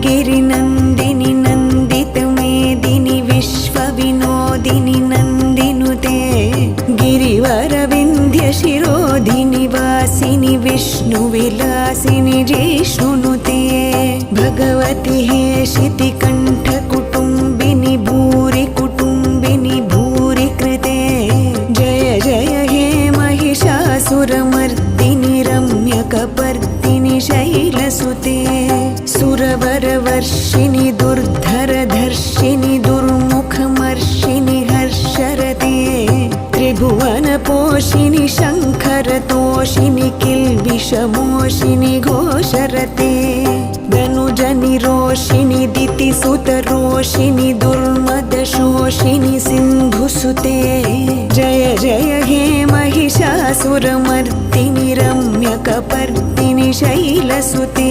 गिरिनन्दिनि नन्दितमेदिनि विश्वविनोदिनि नन्दिनुते गिरिवरविन्ध्यशिरोधिनि वासिनि विष्णुविलासिनि जिष्णुनुते भगवति हेशितिकण्ठकुटुम्बिनि भूरि कुटुम्बिनि भूरि कृते जय जय हे महिषासुरमर्दिनि रम्यकपर्दिनि शैलसुते सुरवरवर्षिणि दुर्धरधर्षिणि दुर्मुखमर्षिणि हर्षरते त्रिभुवनपोषिणि शङ्खरतोषिणि किल्बिषमोषिणि घोषरते धनुजनिरोषिणि दितिसुतरोषिणि दुर्मदशोषिणि सिन्धुसुते जय जय हे महिषासुरमर्दिनि रम्यकपर्दिनि शैलसुते।